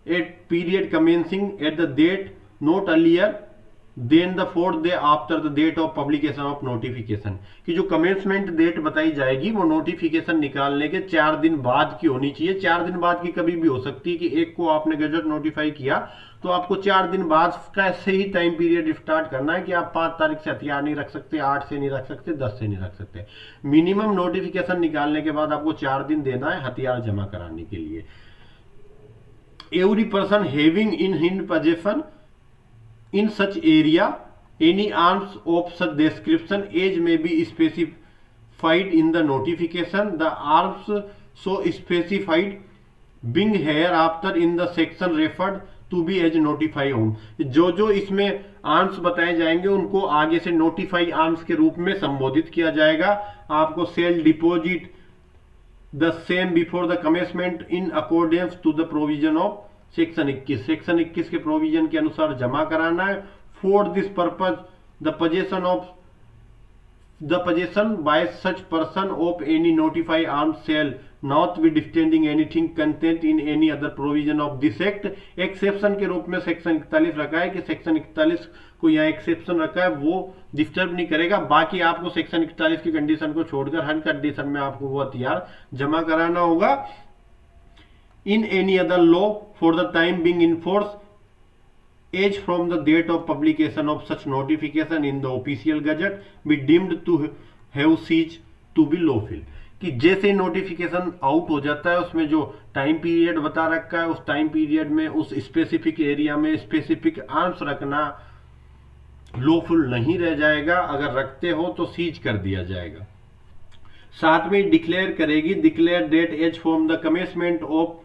at period commencing at the date not earlier than the 4th day after the date of publication of notification, कि जो कमेंसमेंट डेट बताई जाएगी वो नोटिफिकेशन निकालने के 4 दिन बाद की होनी चाहिए। 4 दिन बाद की कभी भी हो सकती है कि एक को आपने गजट नोटिफाई किया तो आपको 4 दिन बाद का से ही टाइम पीरियड स्टार्ट करना है कि आप 5 तारीख से हथियार नहीं रख सकते, 8 से नहीं रख सकते, 10 से नहीं रख सकते। मिनिमम नोटिफिकेशन निकालने के बाद आपको 4 दिन देना है हथियार जमा कराने के लिए। Every person having in possession in such area any arms of such description age may be specified in the notification, the arms so specified being hereafter in the section referred to be as notify on। जो जो इसमें आर्म्स बताए जाएंगे उनको आगे से नोटिफाई आर्म्स के रूप में संबोधित किया जाएगा। आपको shall deposit the same before the commencement in accordance to the provision of section 21। Section 21 के प्रोविजन के अनुसार जमा कराना है। For this purpose the possession by such person of any notified arms shall not be withstanding anything contained in any other provision of this act। Exception के रूप में सेक्शन 41 रखा है कि सेक्शन 41 को यहाँ एक्सेप्शन रखा है, वो डिस्टर्ब नहीं करेगा। बाकी आपको सेक्शन 41 की कंडीशन को छोड़कर हर कंडीशन में आपको वो हथियार जमा कराना होगा। in any other law for the time being in force as from the date of publication of such notification in the official gazette be deemed to have ceased to be lawful। कि जैसे नोटिफिकेशन आउट हो जाता है उसमें जो टाइम पीरियड बता रखा है उस टाइम पीरियड में उस स्पेसिफिक एरिया में स्पेसिफिक आर्म्स रखना लॉफुल नहीं रह जाएगा, अगर रखते हो तो सीज कर दिया जाएगा। साथ में डिक्लेयर करेगी declare date as from the commencement of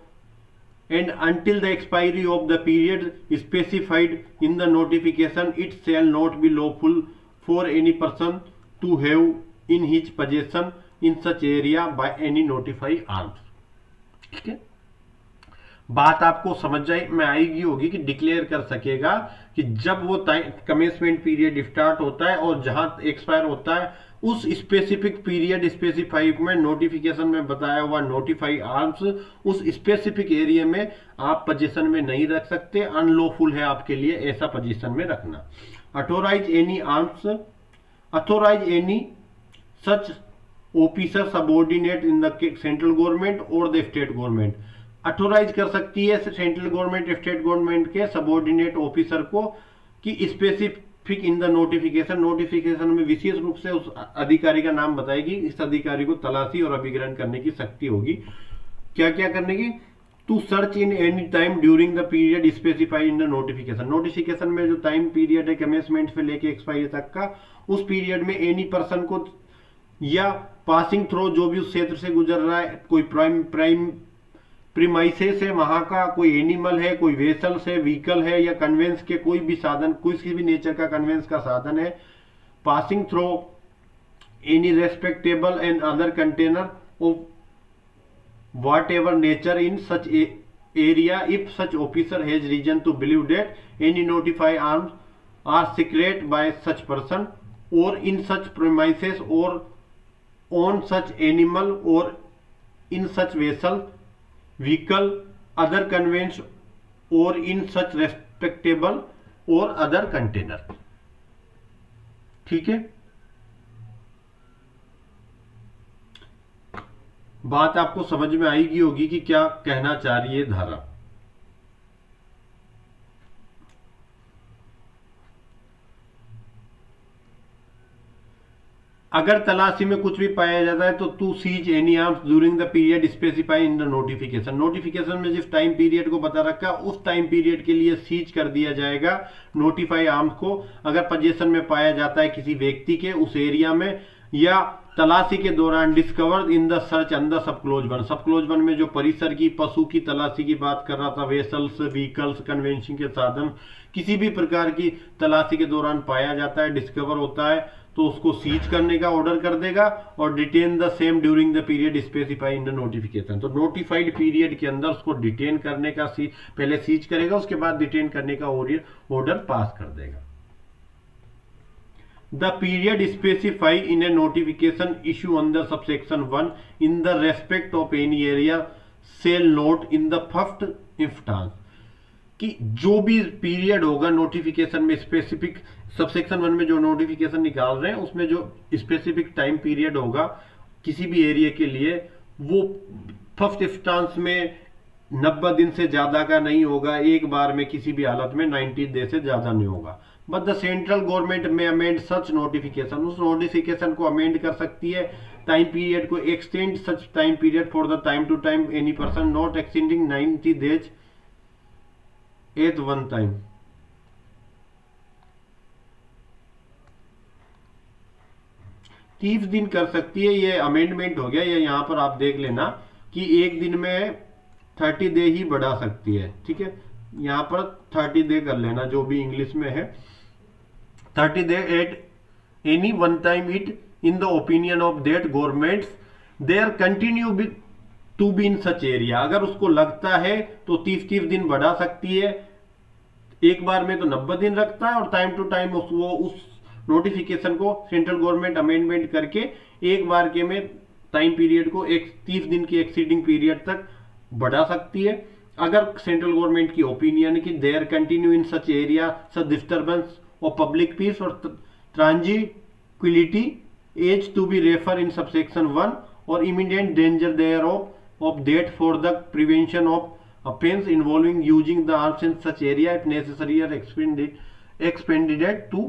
and until the expiry of the period specified in the notification it shall not be lawful for any person to have in his possession in such area by any notified arms। ठीक है, बात आपको समझ में आएगी होगी कि डिक्लेयर कर सकेगा कि जब वो कमेंसमेंट पीरियड स्टार्ट होता है और जहां एक्सपायर होता है उस स्पेसिफिक पीरियड स्पेसिफाइड में नोटिफिकेशन में बताया हुआ नोटिफाई आर्म्स उस स्पेसिफिक एरिया में आप पोजीशन में नहीं रख सकते, अनलॉफुल है आपके लिए ऐसा पोजीशन में रखना। Authorise any arms authorise any such officer subordinate in the central government or the state government. Authorise कर सकती है सेंट्रल गवर्नमेंट स्टेट गवर्नमेंट के सबऑर्डिनेट ऑफिसर को कि specific in the notification, notification में विशेष रूप से उस अधिकारी का नाम बताएगी। इस अधिकारी को तलाशी और अभिग्रहण करने की शक्ति होगी। क्या क्या करने की? To search in any time during the period specified in the notification. Notification में जो टाइम पीरियड है कमेंसमेंट से लेके एक्सपायरी तक का, उस पीरियड में एनी पर्सन को या पासिंग थ्रू जो भी उस क्षेत्र से गुजर रहा है, कोई प्राइम प्रीमाइसेस है वहां का, कोई एनिमल है, कोई वेसल्स है, व्हीकल है या कन्वेंस के कोई भी साधन, किसी भी नेचर का कन्वेंस का साधन है, passing through any respectable and other container of what ever nature in such area if such officer has reason to believe that any notified arms are secret by such person or in such premises or on such animal or in such vessel, vehicle, other conveyance or in such respectable or other container। ठीक है, बात आपको समझ में आएगी होगी कि क्या कहना चाह रही है धारा। अगर तलाशी में कुछ भी पाया जाता है तो to seize any arms during the period specify in the notification. Notification में जिस टाइम पीरियड को बता रखा उस टाइम पीरियड के लिए सीज कर दिया जाएगा नोटिफाई आर्म्स को। अगर पोजीशन में पाया जाता है किसी व्यक्ति के उस एरिया में या तलाशी के दौरान discovered in the search under sub close one. सब क्लोज वन में जो परिसर की पशु की तलाशी की बात कर रहा था, वेसल्स, व्हीकल्स, कन्वेंशन के साधन, किसी भी प्रकार की तलाशी के दौरान पाया जाता है, डिस्कवर होता है तो उसको सीज करने का ऑर्डर कर देगा और detain the same during the period specify in the notification. तो नोटिफाइड पीरियड के अंदर उसको डिटेन करने का पहले सीज करेगा, उसके बाद डिटेन करने का ऑर्डर पास कर देगा। The period specified in a notification issue under subsection 1 in the respect of any area shall not in the first instance कि जो भी पीरियड होगा नोटिफिकेशन में स्पेसिफिक सबसेक्शन 1 में जो नोटिफिकेशन निकाल रहे हैं उसमें जो स्पेसिफिक टाइम पीरियड होगा किसी भी एरिया के लिए, वो फर्स्ट इंस्टांस में 90 दिन से ज्यादा का नहीं होगा, एक बार में किसी भी हालत में 90 डे से ज्यादा नहीं होगा। But the central government may amend such notification, उस नोटिफिकेशन को अमेंड कर सकती है, टाइम पीरियड को extend such time period for the time to time any person not extending 90 days at one time. 30 दिन कर सकती है, ये अमेंडमेंट हो गया। ये यहां पर आप देख लेना कि एक दिन में 30 डे ही बढ़ा सकती है, ठीक है। यहां पर 30 डे कर लेना जो भी इंग्लिश में है, 30 day at any one time it in the opinion of that government there continue to be in such area. अगर उसको लगता है तो 30 दिन बढ़ा सकती है, एक बार में तो 90 दिन रखता है, और टाइम टू टाइम वो उस नोटिफिकेशन को सेंट्रल गवर्नमेंट अमेंडमेंट करके एक बार के में टाइम पीरियड को 30 दिन की एक्सीडिंग पीरियड तक बढ़ा सकती है। अगर सेंट्रल गवर्नमेंट की ओपिनियन की there continue in such area such disturbance of public peace और tranquillity as to be refer in subsection 1 और immediate danger there of death for the prevention of offense involving using the arms in such area if necessary or expended to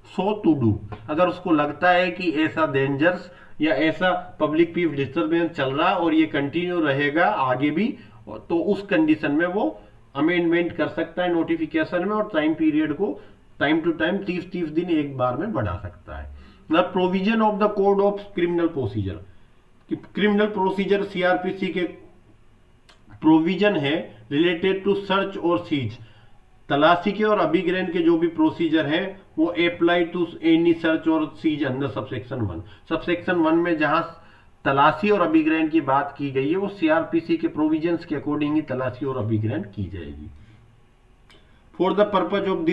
so to do। अगर उसको लगता है कि ऐसा डेंजर्स या ऐसा पब्लिक पीस डिस्टर्बेंस चल रहा और ये कंटिन्यू रहेगा आगे भी, तो उस कंडीशन में वो अमेंडमेंट कर सकता है नोटिफिकेशन में, और टाइम पीरियड को टाइम टू टाइम 30 दिन एक बार में बढ़ा सकता है। The provision of the code of criminal procedure, criminal procedure CrPC के प्रोविजन है रिलेटेड टू सर्च और सीज, तलाशी के और अभिग्रहण के जो भी प्रोसीजर है वो अप्लाई टू एनी सर्च और सीज अंडर सबसेक्शन 1। सबसेक्शन 1 में जहां तलाशी और अभिग्रहण की बात की गई है वो सीआरपीसी के प्रोविजंस के अकॉर्डिंग ही तलाशी और अभिग्रहण की जाएगी। For the purpose of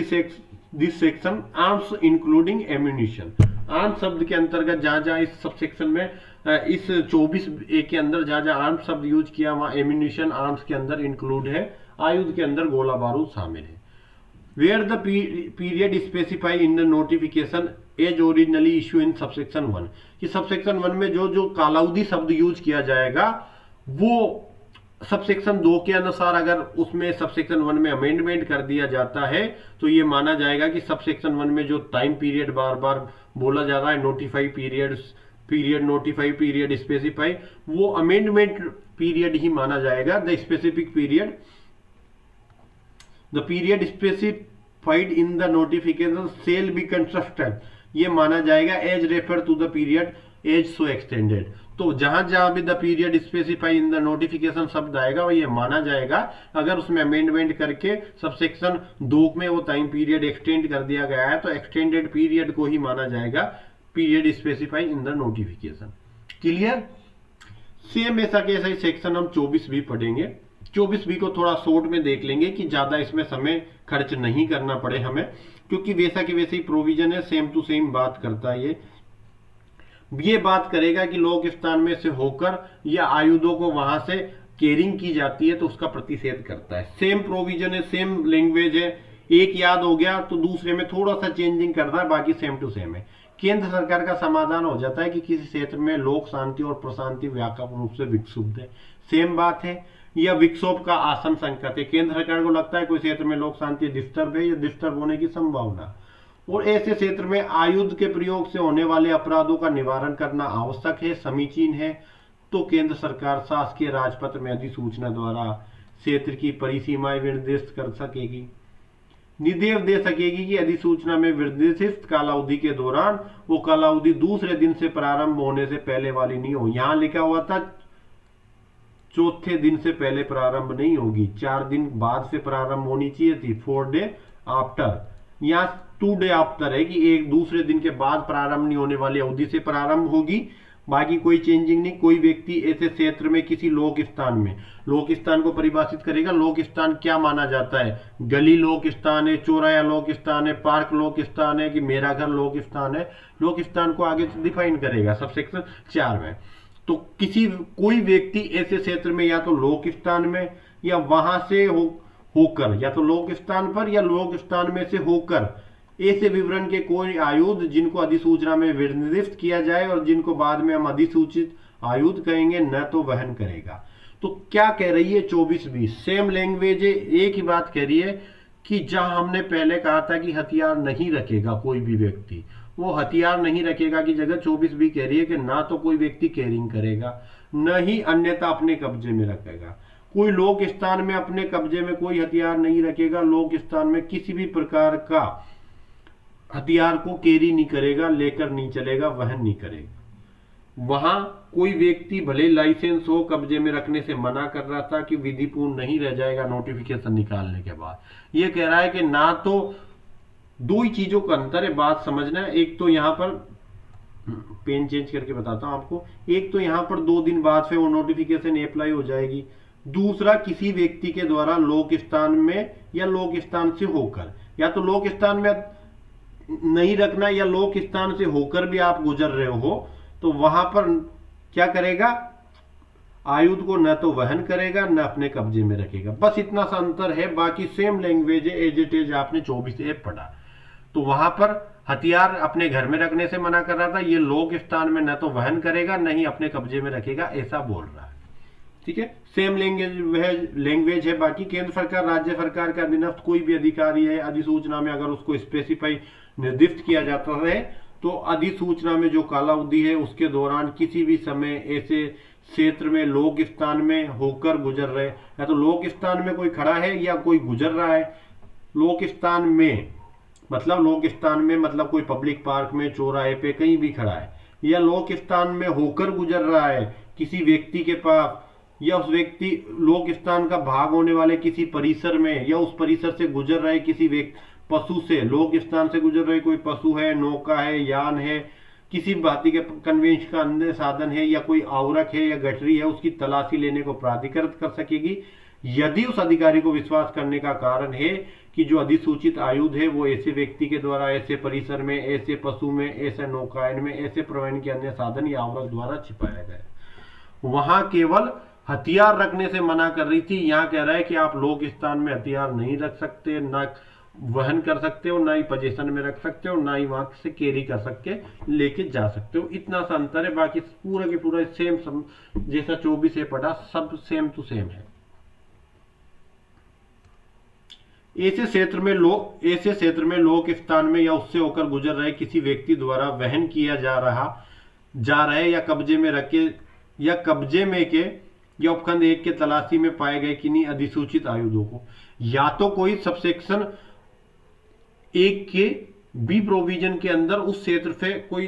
this section arms including ammunition, arms शब्द के अंतर्गत जहां जहां इस सबसेक्शन में इस 24A के अंदर जहां जहां आर्म्स शब्द यूज किया वहां एम्यूनिशन आर्म्स के अंदर इंक्लूड है, आयुध के अंदर गोला बारूद शामिल है। Where the period specify in the notification as originally issue in subsection 1, कि सबसेक्शन 1 में जो जो कालाउदी शब्द यूज किया जाएगा वो सबसेक्शन 2 के अनुसार अगर उसमें सबसेक्शन 1 में अमेंडमेंट कर दिया जाता है तो ये माना जाएगा कि सबसेक्शन 1 में जो टाइम पीरियड बार बार बोला जा रहा है notify period notify period specify, वो अमेंडमेंट पीरियड ही माना जाएगा। The specific period the period specified in the notification shall be constructed, ये माना जाएगा as refer to the period as so extended. तो जहां जहां भी the period specify in the notification शब्द आएगा वो ये माना जाएगा, अगर उसमें अमेंडमेंट करके सबसेक्शन 2 में वो टाइम पीरियड एक्सटेंड कर दिया गया है तो एक्सटेंडेड पीरियड को ही माना जाएगा period specify in the notification. Clear? Same ऐसा कैसा ही सेक्शन हम 24B पढ़ेंगे। 24B को थोड़ा शॉर्ट में देख लेंगे कि ज्यादा इसमें समय खर्च नहीं करना पड़े हमें, क्योंकि वैसा की वैसे ही प्रोविजन है, सेम टू सेम बात करता है। ये बात करेगा कि लोक स्थान में से होकर या आयुधों को वहां से केयरिंग की जाती है तो उसका प्रतिषेध करता है। सेम प्रोविजन है, सेम लैंग्वेज है, एक याद हो गया तो दूसरे में थोड़ा सा चेंजिंग करता है, बाकी सेम टू सेम है। केंद्र सरकार का समाधान हो जाता है कि किसी क्षेत्र में लोक शांति और प्रशांति व्यापक रूप से विक्षुब्ध है, सेम बात है। यह विक्षोभ का आसन संकेत है, केंद्र सरकार को लगता है कोई क्षेत्र में लोक शांति डिस्टर्ब है या डिस्टर्ब होने की संभावना, और ऐसे क्षेत्र में आयुध के प्रयोग से होने वाले अपराधों का निवारण करना आवश्यक है, समीचीन है, तो केंद्र सरकार शासकीय राजपत्र में अधिसूचना द्वारा क्षेत्र की परिसीमाएं निर्दिष्ट कर सकेगी, निर्देश दे सकेगी कि अधिसूचना में निर्देशित कालावधि के दौरान वो कालावधि दूसरे दिन से प्रारंभ होने से पहले वाली नहीं हो। यहां लिखा हुआ था चौथे दिन से पहले प्रारंभ नहीं होगी, 4 दिन बाद से प्रारंभ होनी चाहिए थी, 4 डे आफ्टर, यहाँ 2 डे आफ्टर है कि एक दूसरे दिन के बाद प्रारंभ नहीं होने वाली अवधि से प्रारंभ होगी। बाकी कोई चेंजिंग नहीं। कोई व्यक्ति ऐसे क्षेत्र में किसी लोक स्थान में, लोक स्थान को परिभाषित करेगा, लोक स्थान क्या माना जाता है, गली लोक स्थान है, चौराया लोक स्थान है, पार्क लोक स्थान है कि मेरा घर लोक स्थान है, लोक स्थान को आगे डिफाइन करेगा सबसेक्शन 4 में। तो कोई व्यक्ति ऐसे क्षेत्र में या तो लोक स्थान में या वहां से होकर, या तो लोक स्थान पर या लोक स्थान में से होकर ऐसे विवरण के कोई आयुध जिनको अधिसूचना में निर्दिष्ट किया जाए और जिनको बाद में हम अधिसूचित आयुध कहेंगे न तो वहन करेगा। तो क्या कह रही है 24B, सेम लैंग्वेज है, एक ही बात कह रही है कि जहां हमने पहले कहा था कि हथियार नहीं रखेगा कोई भी व्यक्ति, वो हथियार नहीं रखेगा की जगह 24B कह रही है कि ना तो कोई व्यक्ति कैरिंग करेगा न ही अन्यथा अपने कब्जे में रखेगा। कोई लोक स्थान में अपने कब्जे में कोई हथियार नहीं रखेगा, लोक स्थान में किसी भी प्रकार का हथियार को कैरी नहीं करेगा, लेकर नहीं चलेगा, वहन नहीं करेगा। वहां कोई व्यक्ति भले लाइसेंस हो कब्जे में रखने से मना कर रहा था कि विधिपूर्ण नहीं रह जाएगा नोटिफिकेशन निकालने के बाद। यह कह रहा है कि ना तो, दो ही चीजों का अंतर है, बात समझना है। एक तो यहां पर पेन चेंज करके बताता हूं आपको, एक तो यहां पर 2 दिन बाद से वो नोटिफिकेशन अप्लाई हो जाएगी। दूसरा, किसी व्यक्ति के द्वारा लोक स्थान में या लोक स्थान से होकर, या तो लोक स्थान में नहीं रखना या लोक स्थान से होकर भी आप गुजर रहे हो, तो वहां पर क्या करेगा, आयुध को न तो वहन करेगा न अपने कब्जे में रखेगा। बस इतना सा अंतर है, बाकी सेम लैंग्वेज है, एज इट इज आपने 24A पढ़ा। तो वहां पर हथियार अपने घर में रखने से मना कर रहा था, ये लोक स्थान में न तो वहन करेगा न ही अपने कब्जे में रखेगा, ऐसा बोल रहा है। ठीक है, सेम लैंग्वेज है। बाकी केंद्र सरकार, राज्य सरकार के अधीनस्थ कोई भी अधिकारी है, अधिसूचना में अगर उसको स्पेसिफाई निर्दिष्ट किया जाता है तो अधिसूचना में जो कालावधि है उसके दौरान किसी भी समय ऐसे क्षेत्र में लोक स्थान में होकर गुजर रहे, या तो लोक स्थान में कोई खड़ा है या कोई गुजर रहा है, लोक स्थान में मतलब कोई पब्लिक पार्क में, चौराहे पे कहीं भी खड़ा है, या लोक स्थान में होकर गुजर रहा है किसी व्यक्ति के पास, या उस व्यक्ति लोक स्थान का भाग होने वाले किसी परिसर में, या उस परिसर से गुजर रहे किसी व्यक्ति पशु से, लोक स्थान से गुजर रहे कोई पशु है, नौका है, यान है, किसी भांति के कन्वेंश का अन्य साधन है, या कोई आवरक है या गठरी है, उसकी तलाशी लेने को प्राधिकृत कर सकेगी यदि उस अधिकारी को विश्वास करने का कारण है कि जो अधिसूचित आयुध है वो ऐसे व्यक्ति के द्वारा ऐसे परिसर में, ऐसे पशु में, ऐसे नौकायन में, ऐसे परिवहन के अन्य साधन या आवरक द्वारा छिपाया गया। वहां केवल हथियार रखने से मना कर रही थी, यहां कह रहा है कि आप लोक स्थान में हथियार नहीं रख सकते, ना वहन कर सकते हो, ना ही पोजीशन में रख सकते हो, ना ही वहां से कैरी कर सकते, लेके जा सकते हो। इतना सा अंतर है, बाकी पूरा के पूरा सेम जैसा 24A पढ़ा, सब सेम टू सेम है। ऐसे क्षेत्र में लोक स्थान में या उससे होकर गुजर रहे किसी व्यक्ति द्वारा वहन किया जा रहे या कब्जे में रखे या कब्जे में के या उपखंड 1 के तलाशी में पाए गए किन्हीं अधिसूचित आयुधों को, या तो कोई सबसेक्शन 1 के बी प्रोविजन के अंदर उस क्षेत्र से कोई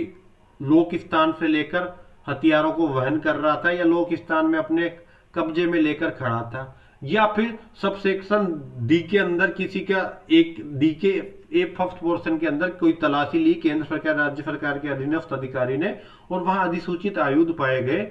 लोक स्थान से लेकर हथियारों को वहन कर रहा था या लोक स्थान में अपने कब्जे में लेकर खड़ा था, या फिर सबसेक्शन डी के अंदर किसी का एक डी के एक फर्स्ट पोर्शन के अंदर कोई तलाशी ली केंद्र सरकार राज्य सरकार के अधीनस्थ अधिकारी ने और वहां अधिसूचित आयुध पाए गए,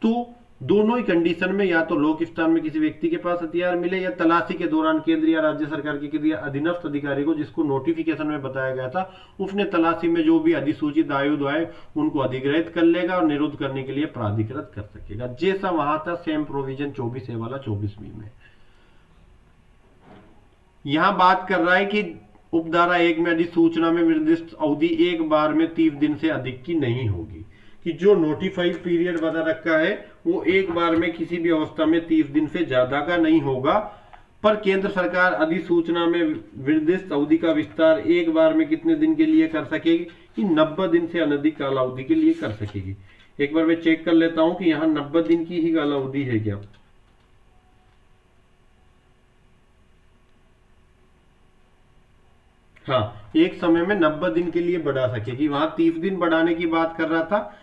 तो दोनों ही कंडीशन में या तो लोक स्थान में किसी व्यक्ति के पास हथियार मिले या तलाशी के दौरान केंद्र या राज्य सरकार के किसी अधीनस्थ अधिकारी को, जिसको नोटिफिकेशन में बताया गया था, उसने तलाशी में जो भी अधिसूचित आयुध आए उनको अधिग्रहित कर लेगा और निरुद्ध करने के लिए प्राधिकृत कर सकेगा। जैसा वहां था सेम प्रोविजन 24A वाला 24B में। यहां बात कर रहा है कि उपधारा 1 में अधिसूचना में निर्दिष्ट अवधि एक बार में 30 दिन से अधिक की नहीं होगी, कि जो नोटिफाइड पीरियड बता रखा है वो एक बार में किसी भी अवस्था में 30 दिन से ज्यादा का नहीं होगा, पर केंद्र सरकार अधिसूचना में निर्दिष्ट अवधि का विस्तार एक बार में कितने दिन के लिए कर सकेगी, कि 90 दिन से अनधिक कालावधि के लिए कर सकेगी। एक बार मैं चेक कर लेता हूं कि यहाँ 90 दिन की ही कालावधि है क्या। हाँ, एक समय में 90 दिन के लिए बढ़ा सकेगी, वहां 30 दिन बढ़ाने की बात कर रहा था।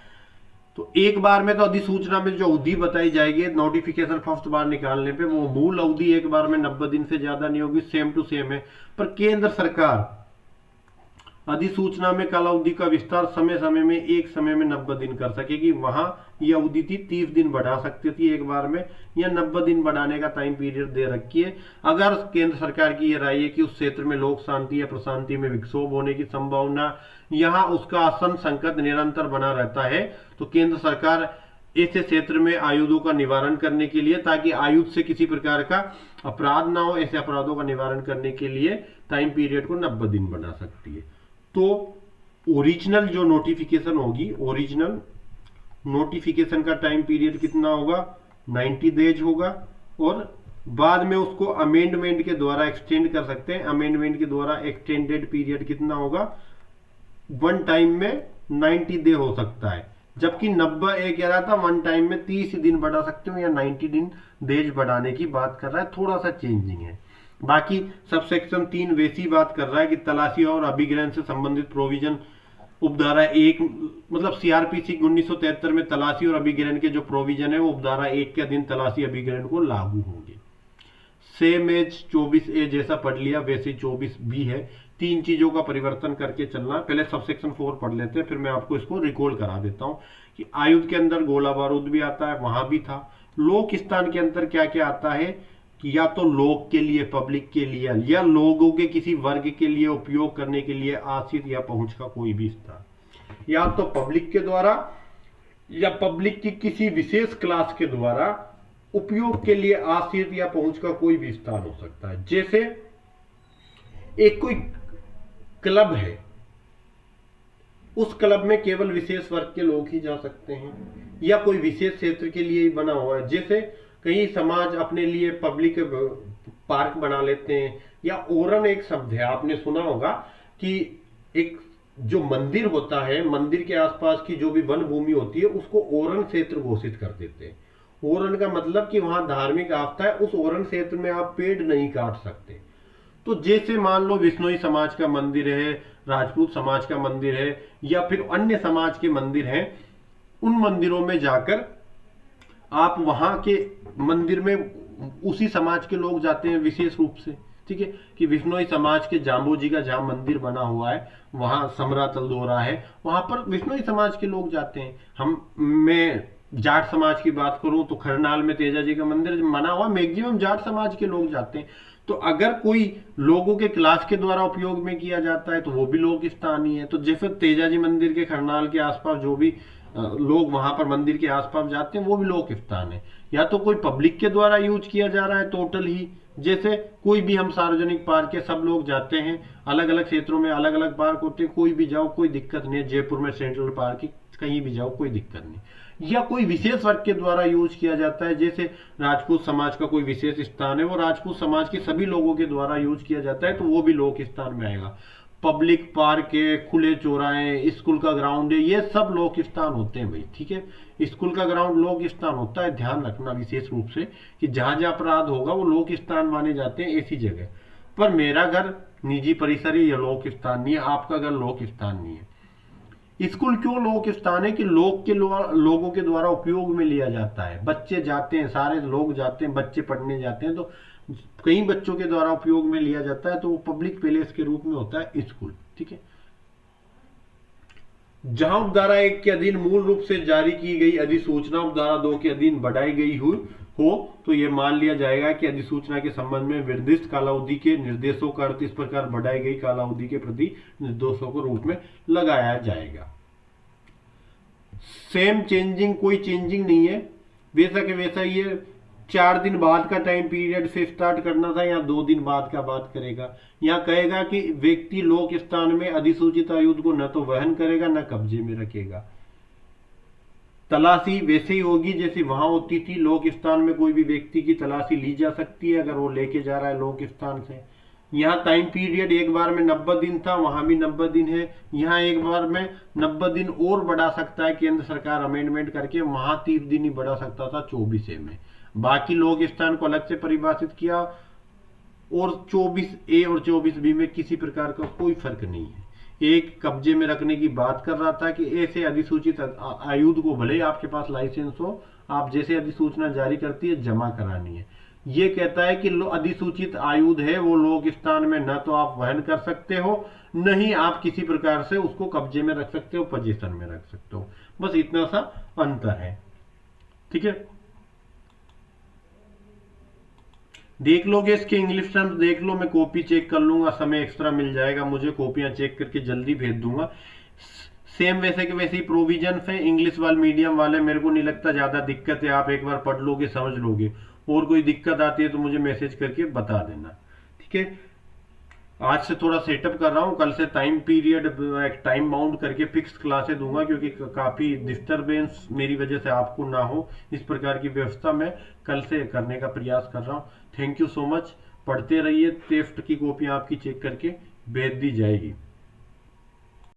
तो एक बार में तो अधिसूचना में जो अवधि बताई जाएगी नोटिफिकेशन फर्स्ट बार निकालने पे, वो मूल अवधि एक बार में 90 दिन से ज्यादा नहीं होगी, सेम टू सेम है। पर केंद्र सरकार अधिसूचना में कालावधि का विस्तार समय समय में एक समय में 90 दिन कर सकेगी, वहां यह अवधि थी 30 दिन बढ़ा सकती थी एक बार में, या 90 दिन बढ़ाने का टाइम पीरियड दे रखी है। अगर केंद्र सरकार की यह राय है कि उस क्षेत्र में लोक शांति या प्रशांति में विक्षोभ होने की संभावना, यहाँ उसका आसन संकट निरंतर बना रहता है, तो केंद्र सरकार ऐसे क्षेत्र में आयुधों का निवारण करने के लिए, ताकि आयुध से किसी प्रकार का अपराध ना हो, ऐसे अपराधों का निवारण करने के लिए टाइम पीरियड को 90 दिन बढ़ा सकती है। तो ओरिजिनल जो नोटिफिकेशन होगी, ओरिजिनल नोटिफिकेशन का टाइम पीरियड कितना होगा, 90 डेज होगा, और बाद में उसको अमेंडमेंट के द्वारा एक्सटेंड कर सकते हैं। अमेंडमेंट के द्वारा एक्सटेंडेड पीरियड कितना होगा, वन टाइम में 90 डे हो सकता है, जबकि 90 एक कह रहा था वन टाइम में 30 दिन बढ़ा सकते हो, या 90 दिन डेज बढ़ाने की बात कर रहा है, थोड़ा सा चेंजिंग है। बाकी सब सेक्शन 3 वैसी बात कर रहा है कि तलाशी और अभिग्रहण से संबंधित प्रोविजन उपधारा 1, मतलब सीआरपीसी 1973 में तलाशी और अभिग्रहण के जो प्रोविजन है वो उपधारा 1 के अधीन तलाशी अभिग्रहण को लागू होंगे। सेम एज 24A जैसा पढ़ लिया वैसे 24B है। 3 चीजों का परिवर्तन करके चलना। पहले सब सेक्शन 4 पढ़ लेते हैं, फिर मैं आपको इसको रिकॉल करा देता हूं कि आयुध के अंदर गोला बारूद भी आता है, वहां भी था। लोक स्थान के अंदर क्या क्या आता है कि या तो लोक के लिए, पब्लिक के लिए, या लोगों के किसी वर्ग के लिए उपयोग करने के लिए आश्रित या पहुंच का कोई भी स्थान, या तो पब्लिक के द्वारा या पब्लिक की किसी विशेष क्लास के द्वारा उपयोग के लिए आश्रित या पहुंच का कोई भी स्थान हो सकता है। जैसे एक कोई क्लब है, उस क्लब में केवल विशेष वर्ग के लोग ही जा सकते हैं, या कोई विशेष क्षेत्र के लिए ही बना हुआ है। जैसे कई समाज अपने लिए पब्लिक पार्क बना लेते हैं, या ओरन एक शब्द है, आपने सुना होगा कि एक जो मंदिर होता है, मंदिर के आसपास की जो भी वन भूमि होती है उसको ओरन क्षेत्र घोषित कर देते हैं। ओरन का मतलब कि वहां धार्मिक आस्था है, उस ओरन क्षेत्र में आप पेड़ नहीं काट सकते। तो जैसे मान लो विश्नोई समाज का मंदिर है, राजपूत समाज का मंदिर है, या फिर अन्य समाज के मंदिर हैं, उन मंदिरों में जाकर आप वहां के मंदिर में उसी समाज के लोग जाते हैं विशेष रूप से, ठीक है। कि विश्नोई समाज के जाम्बू जी का जहां मंदिर बना हुआ है, वहां समरा तलदोरा है, वहां पर विश्नोई समाज के लोग जाते हैं। मैं जाट समाज की बात करूं तो खरनाल में तेजा जी का मंदिर बना हुआ, मैक्सिमम जाट समाज के लोग जाते हैं। तो अगर कोई लोगों के क्लास के द्वारा उपयोग में किया जाता है तो वो भी लोक स्थान ही है। तो जैसे तेजा जी मंदिर के खरनाल के आसपास जो भी लोग वहां पर मंदिर के आसपास जाते हैं वो भी लोक स्थान है। या तो कोई पब्लिक के द्वारा यूज किया जा रहा है टोटल ही, जैसे कोई भी हम सार्वजनिक पार्क है, सब लोग जाते हैं, अलग अलग क्षेत्रों में अलग अलग पार्क होते हैं, कोई भी जाओ कोई दिक्कत नहीं है। जयपुर में सेंट्रल पार्क है, कहीं भी जाओ कोई दिक्कत नहीं। या कोई विशेष वर्ग के द्वारा यूज किया जाता है, जैसे राजपूत समाज का कोई विशेष स्थान है, वो राजपूत समाज के सभी लोगों के द्वारा यूज किया जाता है, तो वो भी लोक स्थान में आएगा। पब्लिक पार्क है, खुले चौराहे, स्कूल का ग्राउंड है, ये सब लोक स्थान होते हैं भाई, ठीक है। स्कूल का ग्राउंड लोक स्थान होता है, ध्यान रखना विशेष रूप से कि जहां जहां अपराध होगा वो लोक स्थान माने जाते हैं ऐसी जगह। पर मेरा घर निजी परिसर है, यह लोक स्थान नहीं है, आपका घर लोक स्थान नहीं है। स्कूल क्यों लोक स्थान है कि लोगों के द्वारा उपयोग में लिया जाता है, बच्चे जाते हैं, सारे लोग जाते हैं, बच्चे पढ़ने जाते हैं, तो कई बच्चों के द्वारा उपयोग में लिया जाता है, तो वो पब्लिक प्लेस के रूप में होता है स्कूल, ठीक है। जहां उपधारा 1 के अधीन मूल रूप से जारी की गई अधिसूचना उपधारा 2 के अधीन बढ़ाई गई हो तो यह मान लिया जाएगा कि अधिसूचना के संबंध में निर्दिष्ट कालावधि के निर्देशों का अर्थ इस प्रकार बढ़ाई गई कालावधि के प्रति निर्देशों के रूप में लगाया जाएगा। सेम चेंजिंग, कोई चेंजिंग नहीं है, वैसा के वैसा ही है। 4 दिन बाद का टाइम पीरियड से स्टार्ट करना था, या 2 दिन बाद का बात करेगा। यहाँ कहेगा कि व्यक्ति लोक स्थान में अधिसूचित आयुध को न तो वहन करेगा न कब्जे में रखेगा। तलाशी वैसे ही होगी जैसे वहां होती थी। लोक स्थान में कोई भी व्यक्ति की तलाशी ली जा सकती है अगर वो लेके जा रहा है लोक स्थान से। यहाँ टाइम पीरियड एक बार में 90 दिन था, वहां भी 90 दिन है। यहाँ एक बार में 90 दिन और बढ़ा सकता है केंद्र सरकार अमेंडमेंट करके, वहां 30 दिन ही बढ़ा सकता था 24A में। बाकी लोक स्थान को अलग से परिभाषित किया, और 24A और 24B में किसी प्रकार का कोई फर्क नहीं है। एक कब्जे में रखने की बात कर रहा था कि ऐसे अधिसूचित आयुध को भले ही आपके पास लाइसेंस हो, आप जैसे अधिसूचना जारी करती है जमा करानी है। ये कहता है कि अधिसूचित आयुध है वो लोक स्थान में न तो आप वहन कर सकते हो, न ही आप किसी प्रकार से उसको कब्जे में रख सकते हो, पोजीशन में रख सकते हो। बस इतना सा अंतर है, ठीक है। देख लोगे इसके इंग्लिश टर्म्स, देख लो, मैं कॉपी चेक कर लूंगा, समय एक्स्ट्रा मिल जाएगा मुझे, कॉपियां चेक करके जल्दी भेज दूंगा। सेम वैसे के वैसे ही प्रोविजन है। इंग्लिश वाले मीडियम वाले मेरे को नहीं लगता ज़्यादा दिक्कत है, आप एक बार पढ़ लोगे समझ लोगे। और कोई दिक्कत आती है तो मुझे मैसेज करके बता देना, ठीक है। आज से थोड़ा सेटअप कर रहा हूँ, कल से टाइम पीरियड एक टाइम बाउंड करके फिक्स क्लासेस दूंगा, क्योंकि काफ़ी डिस्टरबेंस मेरी वजह से आपको ना हो, इस प्रकार की व्यवस्था मैं कल से करने का प्रयास कर रहा हूँ। Thank you so much. पढ़ते रहिए, टेस्ट की कॉपियाँ आपकी चेक करके भेज दी जाएगी।